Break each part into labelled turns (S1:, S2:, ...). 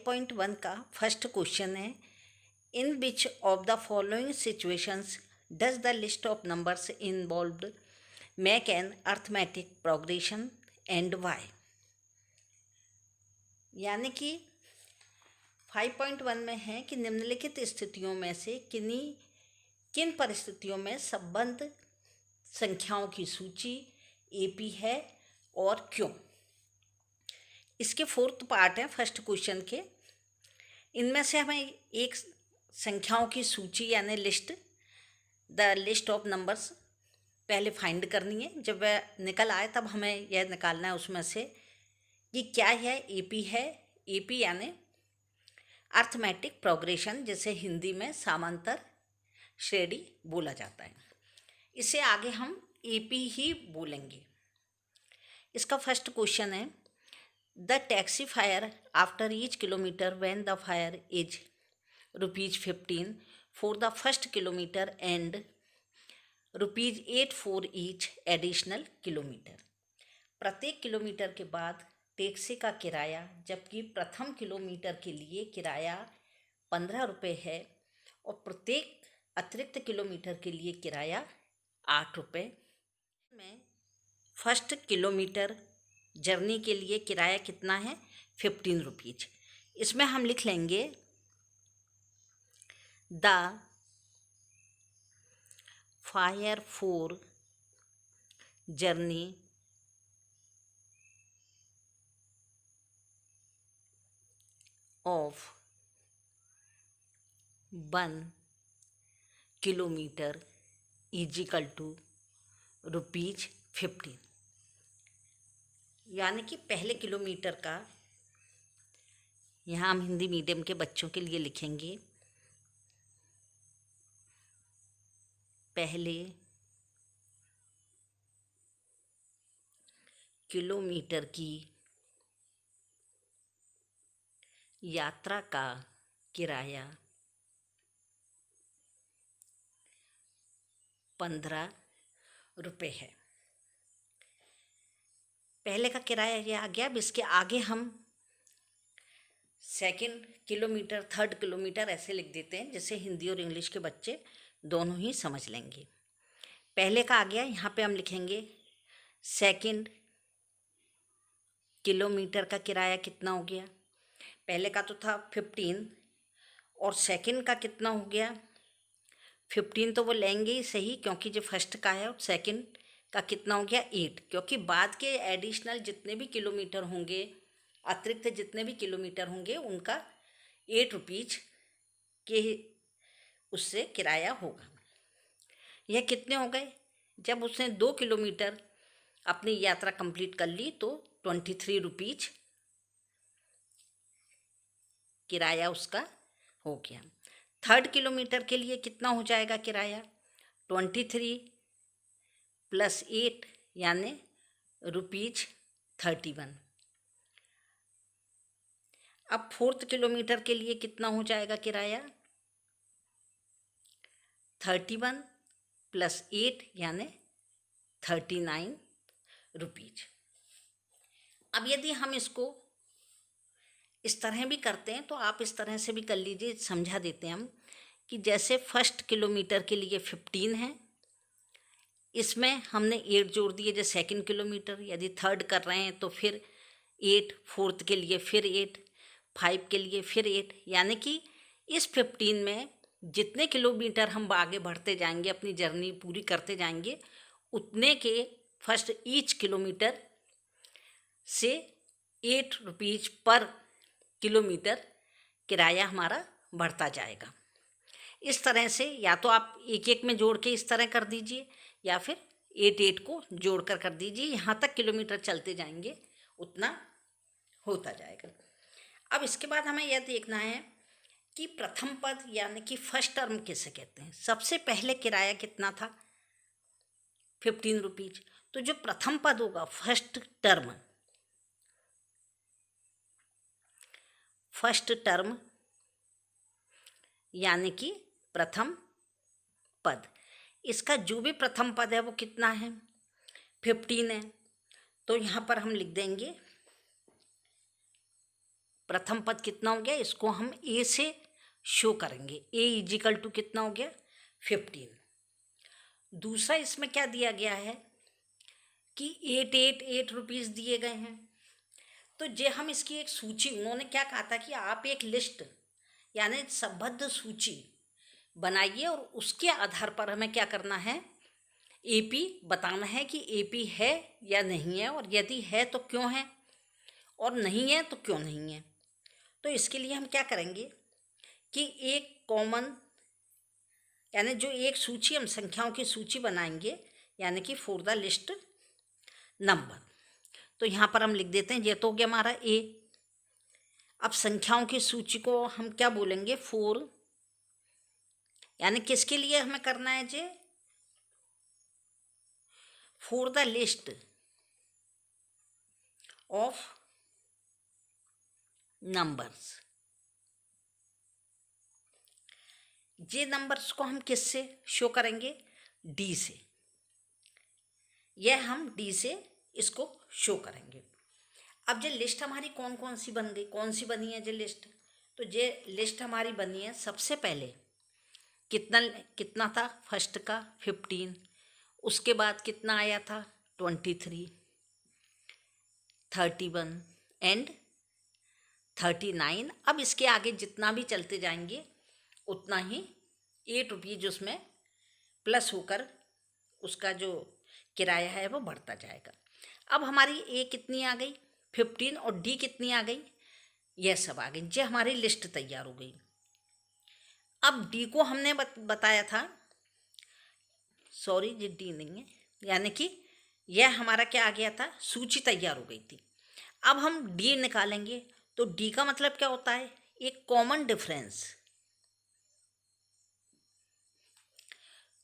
S1: 5.1 का first question है, in which of the following situations does the list of numbers involved make an arithmetic progression and why. यानी कि 5.1 में है कि निम्नलिखित स्थितियों में से किन परिस्थितियों में संबंध संख्याओं की सूची एपी है और क्यों। इसके फोर्थ पार्ट है फर्स्ट क्वेश्चन के। इनमें से हमें एक संख्याओं की सूची यानी द लिस्ट ऑफ नंबर्स पहले फाइंड करनी है। जब वह निकल आए तब हमें यह निकालना है उसमें से कि क्या है एपी है। एपी यानी अर्थमेटिक प्रोग्रेशन, जिसे हिंदी में समांतर श्रेणी बोला जाता है। इसे आगे हम एपी ही बोलेंगे। इसका फर्स्ट क्वेश्चन है, the taxi fire after each kilometre when the fire is ₹15 for the first kilometre and ₹8 for each additional kilometre. प्रत्येक किलोमीटर के बाद टैक्सी का किराया, जबकि प्रथम किलोमीटर के लिए किराया ₹15 है और प्रत्येक अतिरिक्त किलोमीटर के लिए किराया ₹8 में। फर्स्ट किलोमीटर जर्नी के लिए किराया कितना है? ₹15। इसमें हम लिख लेंगे the fare for journey of 1 kilometre is equal to ₹15। यानी कि पहले किलोमीटर का, यहाँ हम हिंदी मीडियम के बच्चों के लिए लिखेंगे, पहले किलोमीटर की यात्रा का किराया ₹15 है। पहले का किराया ये आ गया। अब इसके आगे हम सेकंड किलोमीटर, थर्ड किलोमीटर ऐसे लिख देते हैं, जिससे हिंदी और इंग्लिश के बच्चे दोनों ही समझ लेंगे। पहले का आ गया, यहाँ पे हम लिखेंगे सेकंड किलोमीटर का किराया कितना हो गया। पहले का तो था 15 और सेकंड का कितना हो गया 15, तो वो लेंगे ही सही क्योंकि जो फर्स्ट का है। और सेकंड का कितना हो गया 8, क्योंकि बाद के एडिशनल जितने भी किलोमीटर होंगे, अतिरिक्त जितने भी किलोमीटर होंगे, उनका ₹8 के उससे किराया होगा। यह कितने हो गए? जब उसने 2 किलोमीटर अपनी यात्रा कंप्लीट कर ली तो ₹23 किराया उसका हो गया। थर्ड किलोमीटर के लिए कितना हो जाएगा किराया? 23 + 8 यानी ₹31। अब फोर्थ किलोमीटर के लिए कितना हो जाएगा किराया? 31 + 8 यानी ₹39। अब यदि हम इसको इस तरह भी करते हैं तो आप इस तरह से भी कर लीजिए। समझा देते हैं हम कि जैसे फर्स्ट किलोमीटर के लिए 15 है, इसमें हमने 8 जोड़ दिए। जैसे सेकंड किलोमीटर यदि थर्ड कर रहे हैं तो फिर 8, फोर्थ के लिए फिर 8, 5 के लिए फिर 8, यानी कि इस 15 में जितने किलोमीटर हम आगे बढ़ते जाएंगे, अपनी जर्नी पूरी करते जाएंगे, उतने के फर्स्ट ईच किलोमीटर से ₹8 पर किलोमीटर किराया हमारा बढ़ता जाएगा। इस तरह से या तो आप एक एक में जोड़ के इस तरह कर दीजिए, या फिर 8 को जोड़ कर दीजिए। यहाँ तक किलोमीटर चलते जाएंगे उतना होता जाएगा। अब इसके बाद हमें यह देखना है कि प्रथम पद यानी कि फर्स्ट टर्म किसे कहते हैं। सबसे पहले किराया कितना था? ₹15। तो जो प्रथम पद होगा, फर्स्ट टर्म यानी कि प्रथम पद, इसका जो भी प्रथम पद है वो कितना है? 15 है। तो यहाँ पर हम लिख देंगे प्रथम पद कितना हो गया, इसको हम ए से शो करेंगे। ए इजिकल टू कितना हो गया 15। दूसरा इसमें क्या दिया गया है कि 8 रुपीज़ दिए गए हैं। तो जे हम इसकी एक सूची, उन्होंने क्या कहा था कि आप एक लिस्ट यानी संबद्ध सूची बनाइए और उसके आधार पर हमें क्या करना है, एपी बताना है कि एपी है या नहीं है, और यदि है तो क्यों है, और नहीं है तो क्यों नहीं है। तो इसके लिए हम क्या करेंगे कि एक कॉमन यानी जो एक सूची, हम संख्याओं की सूची बनाएंगे, यानी कि फॉर द लिस्ट नंबर। तो यहाँ पर हम लिख देते हैं, ये तो हो गया हमारा ए। अब संख्याओं की सूची को हम क्या बोलेंगे, फोर, यानी किसके लिए हमें करना है जे, for the list of numbers. ये नंबर्स को हम किससे शो करेंगे, डी से। यह हम डी से इसको शो करेंगे। अब ये लिस्ट हमारी कौन कौन सी बन गई, कौन सी बनी है ये लिस्ट, तो ये लिस्ट हमारी बनी है। सबसे पहले कितना कितना था, फर्स्ट का 15, उसके बाद कितना आया था 23, 31 एंड 39। अब इसके आगे जितना भी चलते जाएंगे उतना ही 8 रुपीज़ उसमें प्लस होकर उसका जो किराया है वो बढ़ता जाएगा। अब हमारी ए कितनी आ गई 15, और डी कितनी आ गई, यह सब आ गई। ये हमारी लिस्ट तैयार हो गई। अब डी को हमने बताया था, सॉरी ये डी नहीं है, यानी कि यह हमारा क्या आ गया था, सूची तैयार हो गई थी। अब हम डी निकालेंगे, तो डी का मतलब क्या होता है, एक common difference.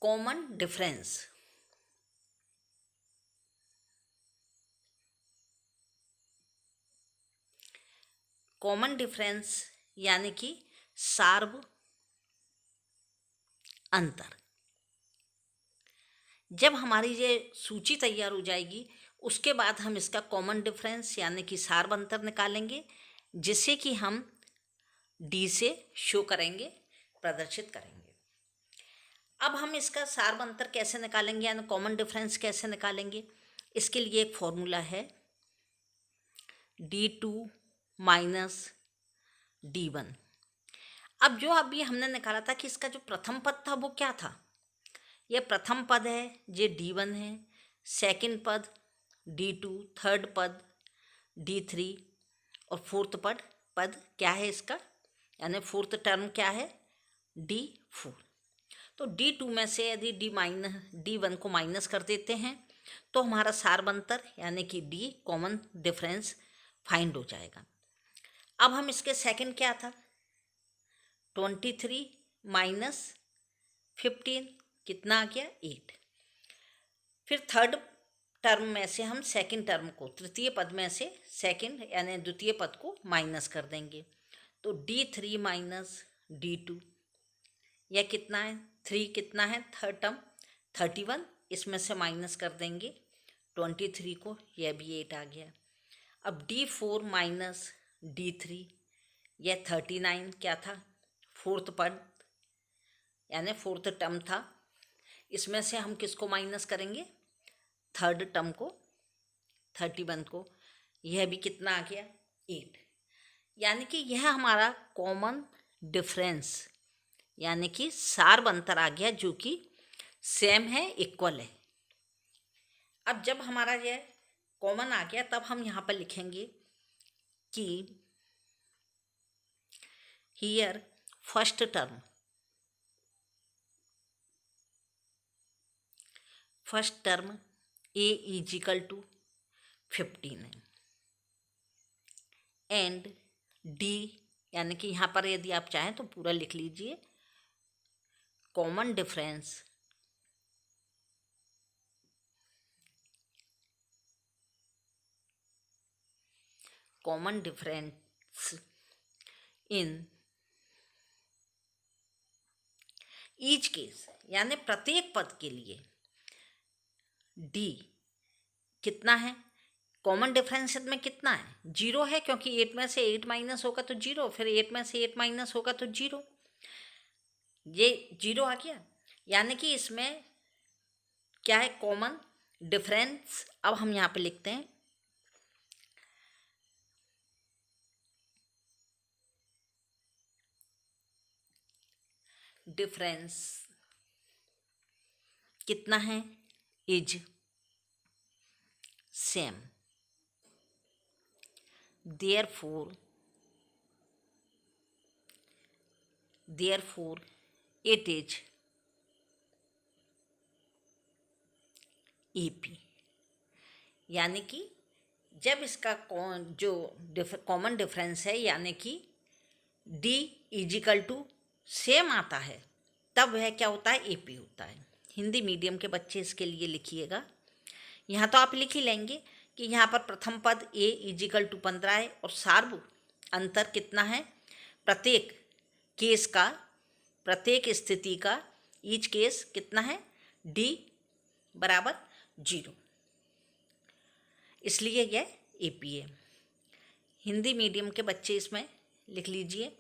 S1: Common difference common difference यानी कि सार्व अंतर। जब हमारी ये सूची तैयार हो जाएगी उसके बाद हम इसका कॉमन डिफरेंस यानी कि सार्व अंतर निकालेंगे, जिसे कि हम डी से शो करेंगे, प्रदर्शित करेंगे। अब हम इसका सार्व अंतर कैसे निकालेंगे यानी कॉमन डिफरेंस कैसे निकालेंगे, इसके लिए एक फॉर्मूला है D2 माइनस D1। अब जो अभी हमने निकाला था कि इसका जो प्रथम पद था वो क्या था, यह प्रथम पद है, ये D1 है, सेकंड पद D2, थर्ड पद D3 और फोर्थ पद क्या है इसका, यानी फोर्थ टर्म क्या है D4। तो D2 में से यदि D1 को माइनस कर देते हैं तो हमारा सार्व अंतर यानी कि D कॉमन डिफरेंस फाइंड हो जाएगा। अब हम इसके सेकंड क्या था 23 माइनस 15 कितना आ गया 8। फिर थर्ड टर्म में से हम सेकंड टर्म को, तृतीय पद में से सेकंड यानी द्वितीय पद को माइनस कर देंगे, तो D3 माइनस D2, यह कितना है 3, कितना है थर्ड टर्म 31, इसमें से माइनस कर देंगे 23 को, यह भी 8 आ गया। अब D4 माइनस D3, यह 39 क्या था फोर्थ पद यानी फोर्थ टर्म था, इसमें से हम किसको माइनस करेंगे थर्ड टर्म को 31 को, यह भी कितना आ गया 8। यानी कि यह हमारा कॉमन डिफरेंस यानी कि सार्व अंतर आ गया, जो कि सेम है, इक्वल है। अब जब हमारा यह कॉमन आ गया तब हम यहाँ पर लिखेंगे कि here first term a is equal to 15 है एंड डी, यानी कि यहाँ पर यदि आप चाहें तो पूरा लिख लीजिए, common difference in each case, यानी प्रत्येक पद के लिए डी कितना है कॉमन डिफरेंस में कितना है? 0 है, क्योंकि 8 में से 8 माइनस होगा तो 0, फिर 8 में से 8 माइनस होगा तो 0, ये 0 आ गया। यानी कि इसमें क्या है? Common difference. अब हम यहाँ पे लिखते हैं डिफरेंस कितना है? Is same, therefore it is AP। यानी कि जब इसका जो कॉमन डिफरेंस है यानी कि D इजिकल टू सेम आता है, तब वह क्या होता है? AP होता है। हिंदी मीडियम के बच्चे इसके लिए लिखिएगा। यहाँ तो आप लिख ही लेंगे कि यहाँ पर प्रथम पद A इजिकल टू 15 है और सार्व अंतर कितना है? प्रत्येक केस का, प्रत्येक स्थिति का ईच केस कितना है? D बराबर 0, इसलिए यह AP है। हिंदी मीडियम के बच्चे इसमें लिख लीजिए।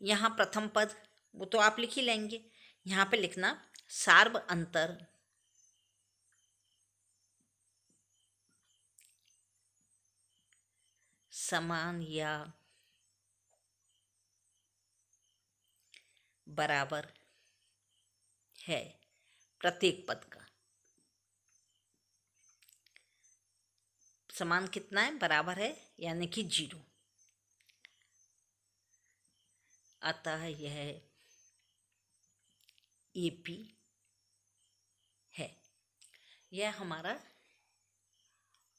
S1: यहाँ प्रथम पद वो तो आप लिख ही लेंगे, यहाँ पे लिखना सार्व अंतर समान या बराबर है प्रत्येक पद का। समान कितना है? बराबर है, यानी कि 0। अतः यह AP है। यह हमारा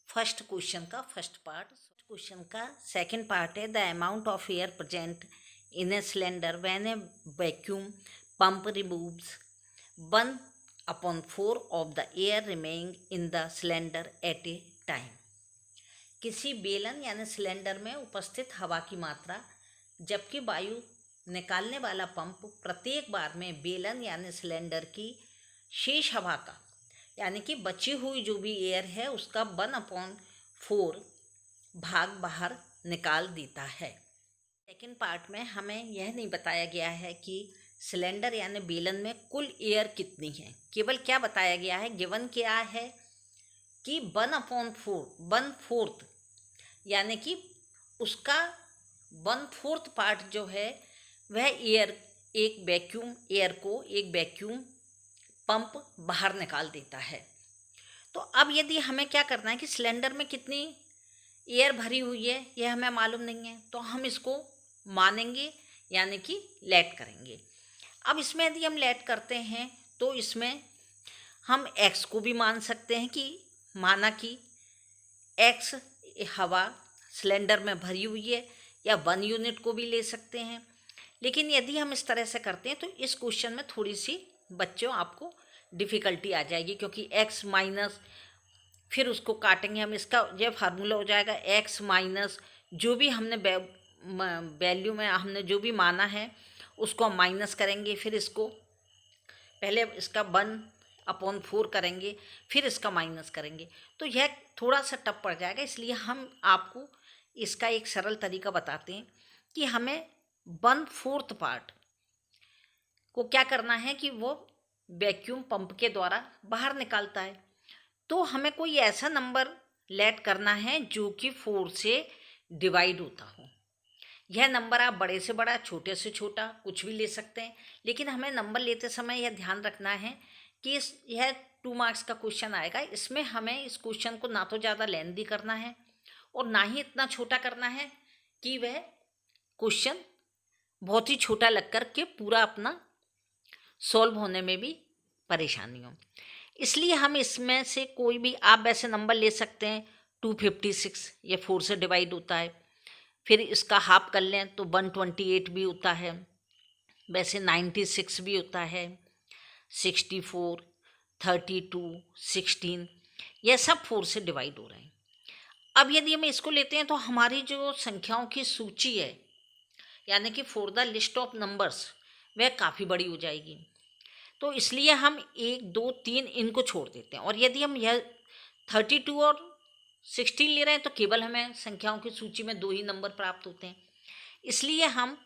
S1: फर्स्ट क्वेश्चन का फर्स्ट पार्ट। क्वेश्चन का सेकंड पार्ट है the amount of air present in a cylinder when a vacuum pump removes 1/4 of the air remaining in the cylinder at a time. किसी बेलन यानी cylinder में उपस्थित हवा की मात्रा जबकि वायु निकालने वाला पंप प्रत्येक बार में बेलन यानी सिलेंडर की शेष हवा का यानी कि बची हुई जो भी एयर है उसका 1/4 भाग बाहर निकाल देता है। सेकेंड पार्ट में हमें यह नहीं बताया गया है कि सिलेंडर यानी बेलन में कुल एयर कितनी है, केवल क्या बताया गया है? गिवन क्या है कि 1/4 यानी कि उसका 1/4 पार्ट जो है वह एयर एक वैक्यूम पंप बाहर निकाल देता है। तो अब यदि हमें क्या करना है कि सिलेंडर में कितनी एयर भरी हुई है यह हमें मालूम नहीं है, तो हम इसको मानेंगे यानी कि लेट करेंगे। अब इसमें यदि हम लेट करते हैं तो इसमें हम x को भी मान सकते हैं कि माना कि x हवा सिलेंडर में भरी हुई है, या 1 यूनिट को भी ले सकते हैं। लेकिन यदि हम इस तरह से करते हैं तो इस क्वेश्चन में थोड़ी सी बच्चों आपको डिफ़िकल्टी आ जाएगी, क्योंकि x माइनस फिर उसको काटेंगे हम, इसका यह फार्मूला हो जाएगा x माइनस जो भी हमने वैल्यू में हमने जो भी माना है उसको हम माइनस करेंगे, फिर इसको पहले इसका 1/4 करेंगे, फिर इसका माइनस करेंगे, तो यह थोड़ा सा टफ पड़ जाएगा। इसलिए हम आपको इसका एक सरल तरीका बताते हैं कि हमें 1/4 पार्ट को क्या करना है कि वो वैक्यूम पंप के द्वारा बाहर निकालता है। तो हमें कोई ऐसा नंबर लेट करना है जो कि 4 से डिवाइड होता हो। यह नंबर आप बड़े से बड़ा, छोटे से छोटा कुछ भी ले सकते हैं, लेकिन हमें नंबर लेते समय यह ध्यान रखना है कि यह 2 मार्क्स का क्वेश्चन आएगा। इसमें हमें इस क्वेश्चन को ना तो ज़्यादा लेंथी करना है और ना ही इतना छोटा करना है कि वह क्वेश्चन बहुत ही छोटा लग कर के पूरा अपना सॉल्व होने में भी परेशानी हो। इसलिए हम इसमें से कोई भी आप वैसे नंबर ले सकते हैं। 256 ये 4 से डिवाइड होता है, फिर इसका हाफ कर लें तो 128 भी होता है, वैसे 96 भी होता है, 64, 32, 16 यह सब 4 से डिवाइड हो रहे हैं। अब यदि हम इसको लेते हैं तो हमारी जो संख्याओं की सूची है यानी कि for the list of numbers वह काफ़ी बड़ी हो जाएगी। तो इसलिए हम 1, 2, 3 इनको छोड़ देते हैं, और यदि हम यह 32 और 16 ले रहे हैं तो केवल हमें संख्याओं की सूची में 2 ही नंबर प्राप्त होते हैं, इसलिए हम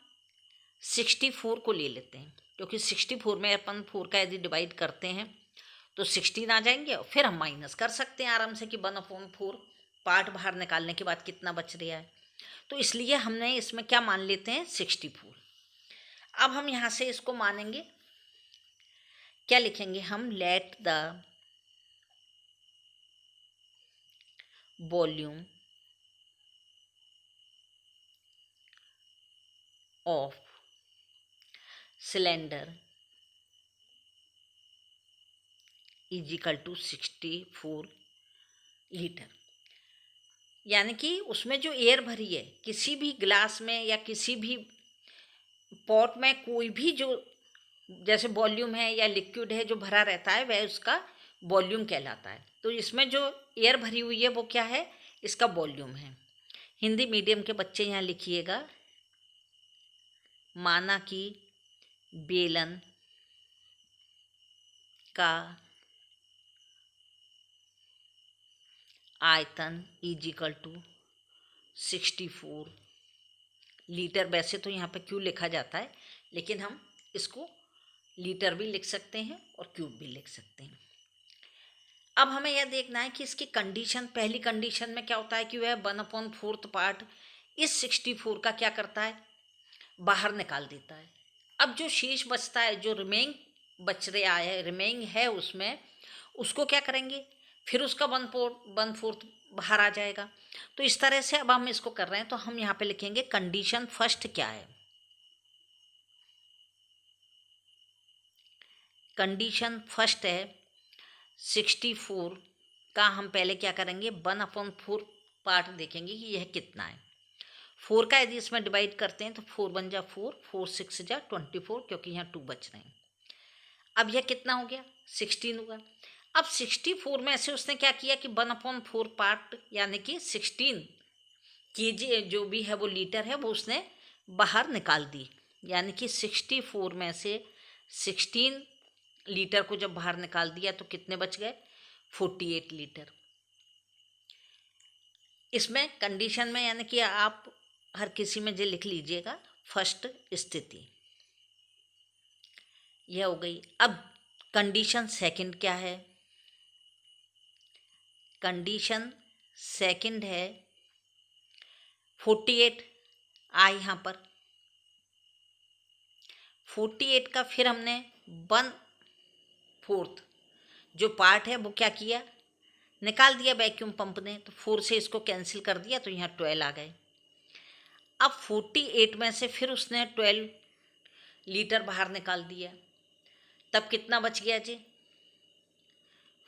S1: 64 को ले लेते हैं, क्योंकि 64 में अपन 4 का यदि डिवाइड करते हैं तो 16 आ जाएंगे और फिर हम माइनस कर सकते हैं आराम से कि 1/4 पार्ट बाहर निकालने के बाद कितना बच रहा है। तो इसलिए हमने इसमें क्या मान लेते हैं 64। अब हम यहाँ से इसको मानेंगे, क्या लिखेंगे हम, let the volume of cylinder is equal to 64 litre. यानी कि उसमें जो एयर भरी है, किसी भी ग्लास में या किसी भी पॉट में कोई भी जो जैसे वॉल्यूम है या लिक्विड है जो भरा रहता है, वह उसका वॉल्यूम कहलाता है। तो इसमें जो एयर भरी हुई है वो क्या है, इसका वॉल्यूम है। हिंदी मीडियम के बच्चे यहाँ लिखिएगा, माना कि बेलन का आयतन इज इक्वल टू 64 लीटर। वैसे तो यहाँ पे क्यू लिखा जाता है, लेकिन हम इसको लीटर भी लिख सकते हैं और क्यूब भी लिख सकते हैं। अब हमें यह देखना है कि इसकी कंडीशन, पहली कंडीशन में क्या होता है कि वह 1/4 पार्ट इस 64 का क्या करता है, बाहर निकाल देता है। अब जो शेष बचता है, जो रिमेइंग है उसमें, उसको क्या करेंगे, फिर उसका 1/4 बाहर आ जाएगा। तो इस तरह से अब हम इसको कर रहे हैं, तो हम यहाँ पे लिखेंगे कंडीशन फर्स्ट क्या है। कंडीशन फर्स्ट है 64 का हम पहले क्या करेंगे, 1/4 पार्ट देखेंगे कि यह कितना है। 4 का यदि इसमें डिवाइड करते हैं तो 4 बन जा 4, 4 6 जा 24, क्योंकि यहाँ 2 बच रहे हैं। अब यह कितना हो गया, 16 हुआ। अब 64 में से उसने क्या किया कि 1/4 पार्ट यानी कि 16 kg जो भी है वो लीटर है, वो उसने बाहर निकाल दी। यानी कि 64 में से 16 लीटर को जब बाहर निकाल दिया तो कितने बच गए, 48 लीटर। इसमें कंडीशन में यानी कि आप हर किसी में जो लिख लीजिएगा, फर्स्ट स्थिति यह हो गई। अब कंडीशन सेकंड क्या है, कंडीशन सेकंड है 48 आई यहाँ पर 48 का फिर हमने 1/4 जो पार्ट है वो क्या किया, निकाल दिया वैक्यूम पंप ने। तो 4 से इसको कैंसिल कर दिया तो यहाँ 12 आ गए। अब 48 में से फिर उसने 12 लीटर बाहर निकाल दिया, तब कितना बच गया जी,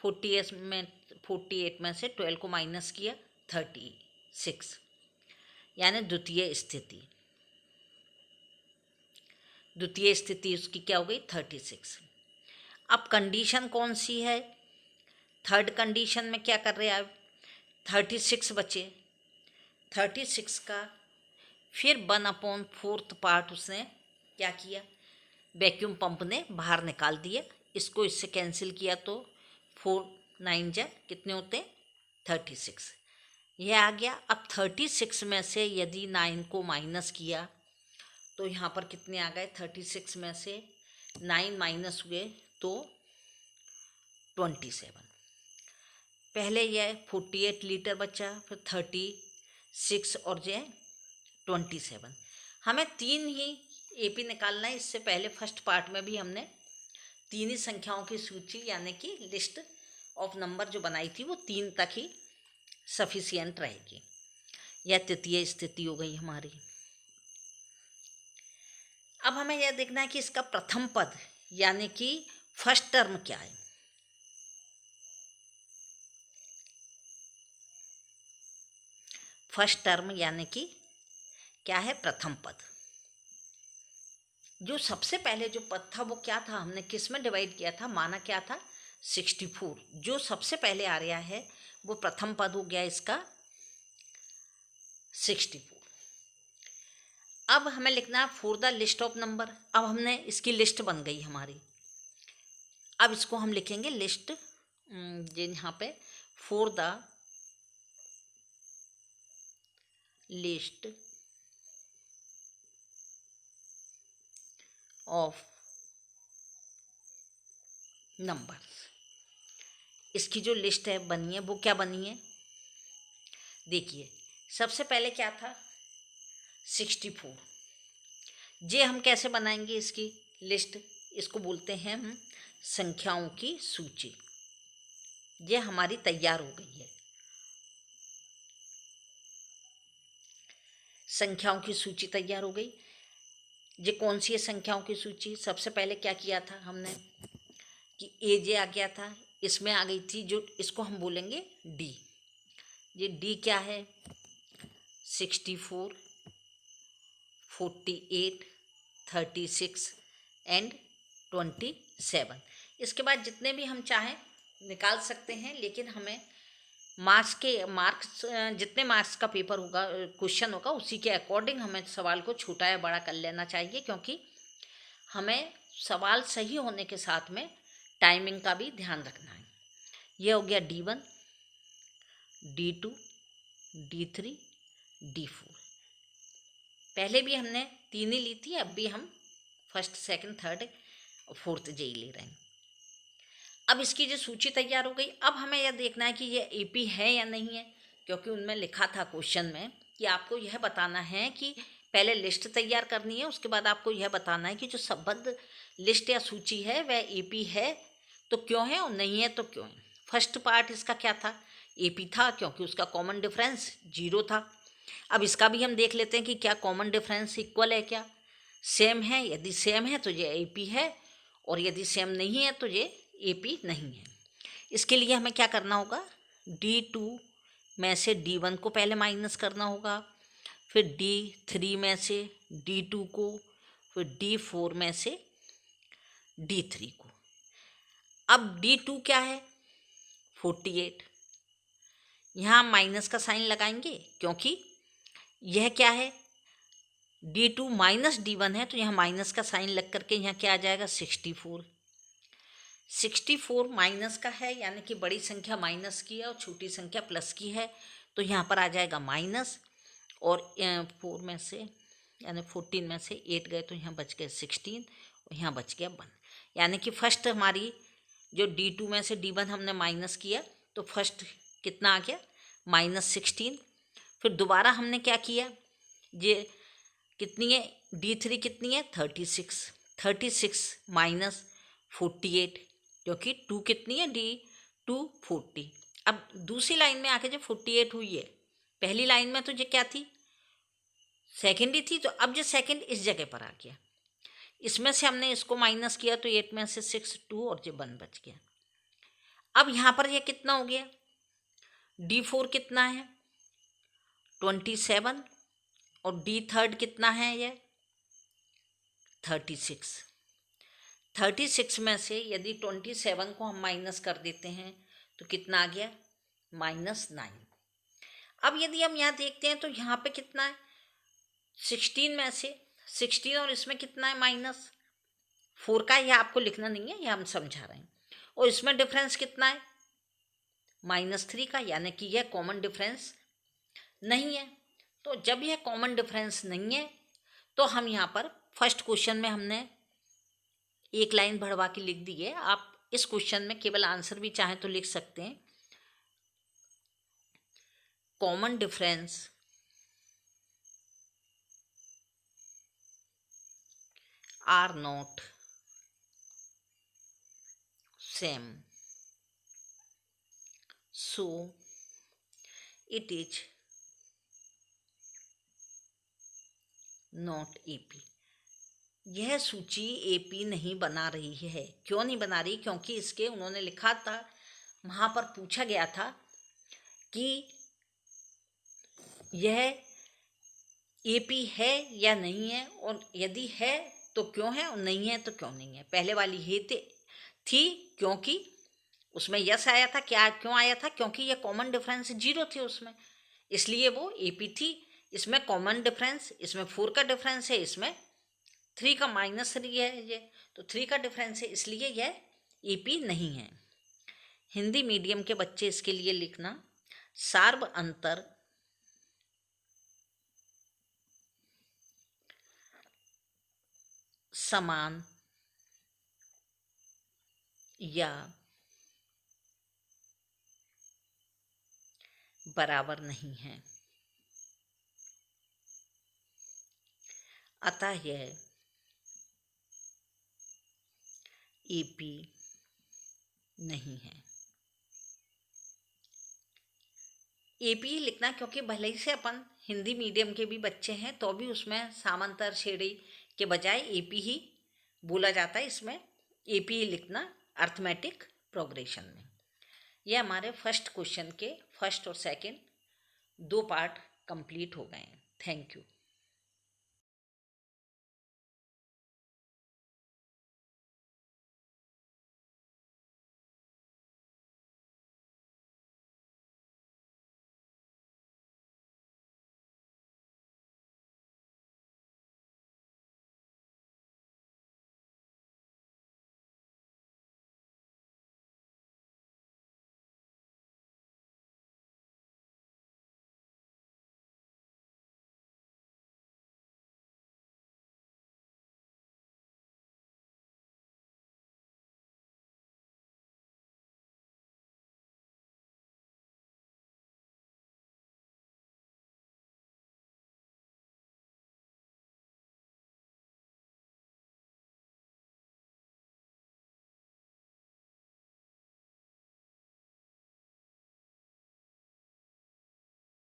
S1: 48 में से 12 को माइनस किया 36, यानी द्वितीय स्थिति उसकी क्या हो गई, 36। अब कंडीशन कौन सी है, थर्ड कंडीशन में क्या कर रहे हैं आप, 36 बचे, 36 का फिर 1/4 पार्ट उसने क्या किया, वैक्यूम पंप ने बाहर निकाल दिया। इसको इससे कैंसिल किया तो 4 9 जा कितने होते हैं, 36, यह आ गया। अब 36 में से यदि 9 को माइनस किया तो यहाँ पर कितने आ गए, 36 में से 9 माइनस हुए तो 27। पहले यह 48 लीटर बचा, फिर 36 और जो 27। हमें 3 ही एपी निकालना है। इससे पहले फर्स्ट पार्ट में भी हमने 3 ही संख्याओं की सूची यानी कि लिस्ट ऑफ नंबर जो बनाई थी वो 3 तक ही सफिशिएंट रहेगी। यह तृतीय स्थिति हो गई हमारी। अब हमें यह देखना है कि इसका प्रथम पद यानी कि फर्स्ट टर्म क्या है। फर्स्ट टर्म यानी कि क्या है, प्रथम पद। जो सबसे पहले जो पद था वो क्या था, हमने किस में डिवाइड किया था, माना क्या था 64। जो सबसे पहले आ रहा है वो प्रथम पद हो गया इसका 64। अब हमें लिखना है for the list of number. अब हमने इसकी लिस्ट बन गई हमारी। अब इसको हम लिखेंगे लिस्ट, यहाँ पे for the list of numbers. इसकी जो लिस्ट है बनी है वो क्या बनी है, देखिए सबसे पहले क्या था 64। ये हम कैसे बनाएंगे इसकी लिस्ट, इसको बोलते हैं हम संख्याओं की सूची। ये हमारी तैयार हो गई है। संख्याओं की सूची तैयार हो गई। ये कौन सी है संख्याओं की सूची, सबसे पहले क्या किया था हमने कि ए जे आ गया था, इसमें आ गई थी जो इसको हम बोलेंगे डी। ये डी क्या है 64, 48, 36 एंड 27। इसके बाद जितने भी हम चाहें निकाल सकते हैं, लेकिन हमें मार्क्स जितने मार्क्स का पेपर होगा, क्वेश्चन होगा, उसी के अकॉर्डिंग हमें सवाल को छोटा या बड़ा कर लेना चाहिए, क्योंकि हमें सवाल सही होने के साथ में टाइमिंग का भी ध्यान रखना है। यह हो गया D1, D2, D3, D4। पहले भी हमने 3 ही ली थी, अब भी हम फर्स्ट, सेकंड, थर्ड और फोर्थ जे ले रहे हैं। अब इसकी जो सूची तैयार हो गई, अब हमें यह देखना है कि यह AP है या नहीं है, क्योंकि उनमें लिखा था क्वेश्चन में कि आपको यह बताना है कि पहले लिस्ट तैयार करनी है, उसके बाद आपको यह बताना है कि जो संबद्ध लिस्ट या सूची है वह AP है तो क्यों है और नहीं है तो क्यों है। फर्स्ट पार्ट इसका क्या था, AP था, क्योंकि उसका कॉमन डिफरेंस 0 था। अब इसका भी हम देख लेते हैं कि क्या कॉमन डिफरेंस इक्वल है, क्या सेम है। यदि सेम है तो ये AP है, और यदि सेम नहीं है तो ये AP नहीं है। इसके लिए हमें क्या करना होगा, D2 में से D1 को पहले माइनस करना होगा, फिर D3 में से D2 को, फिर D4 में से D3 को। अब D2 क्या है 48, यहाँ माइनस का साइन लगाएंगे, क्योंकि यह क्या है D2 माइनस D1 है, तो यहाँ माइनस का साइन लग करके यहाँ क्या आ जाएगा 64। 64 माइनस का है, यानी कि बड़ी संख्या माइनस की है और छोटी संख्या प्लस की है, तो यहाँ पर आ जाएगा माइनस। और 4 में से यानी 14 में से 8 गए तो यहाँ बच गए 16 और यहाँ बच गया 1। यानी कि फर्स्ट हमारी जो D2 में से D1 हमने माइनस किया तो फर्स्ट कितना आ गया -16। फिर दोबारा हमने क्या किया, ये कितनी है D3 कितनी है 36, 36 माइनस 48, क्योंकि 2 कितनी है D2 40। अब दूसरी लाइन में आके जब 48 हुई है, पहली लाइन में तो ये क्या थी सेकंड ही थी, तो अब जो सेकंड इस जगह पर आ गया, इसमें से हमने इसको माइनस किया तो 8 में से 6 2 और ये 1 बच गया। अब यहाँ पर ये कितना हो गया D4 कितना है 27 और D3 कितना है ये 36। 36 में से यदि 27 को हम माइनस कर देते हैं तो कितना आ गया -9। अब यदि हम यहाँ देखते हैं तो यहाँ पे कितना है 16 में से 16 और इसमें कितना है -4 का, यह आपको लिखना नहीं है, यह हम समझा रहे हैं। और इसमें डिफरेंस कितना है -3 का, यानी कि यह कॉमन डिफरेंस नहीं है। तो जब यह कॉमन डिफरेंस नहीं है तो हम यहाँ पर फर्स्ट क्वेश्चन में हमने एक लाइन बढ़वा के लिख दी है। आप इस क्वेश्चन में केवल आंसर भी चाहें तो लिख सकते हैं, common difference are not same, so it is not AP। यह सूची AP नहीं बना रही है। क्यों नहीं बना रही, क्योंकि इसके उन्होंने लिखा था, वहाँ पर पूछा गया था कि यह AP है या नहीं है, और यदि है तो क्यों है और नहीं है तो क्यों नहीं है। पहले वाली है थी क्योंकि उसमें यस आया था, क्या क्यों आया था, क्योंकि ये कॉमन डिफरेंस 0 थे उसमें, इसलिए वो AP थी। इसमें कॉमन डिफरेंस, इसमें 4 का डिफरेंस है, इसमें 3 का -3 है, ये तो 3 का डिफरेंस है, इसलिए यह AP नहीं है। हिंदी मीडियम के बच्चे इसके लिए लिखना, सार्व अंतर समान या बराबर नहीं है, अतः यह एपी नहीं है। एपी लिखना, क्योंकि भले ही से अपन हिंदी मीडियम के भी बच्चे हैं तो भी उसमें सामंतर श्रेणी के बजाय एपी ही बोला जाता है। इसमें एपी ही लिखना अर्थमेटिक प्रोग्रेशन में। ये हमारे फर्स्ट क्वेश्चन के फर्स्ट और सेकंड दो पार्ट कंप्लीट हो गए हैं। Thank you.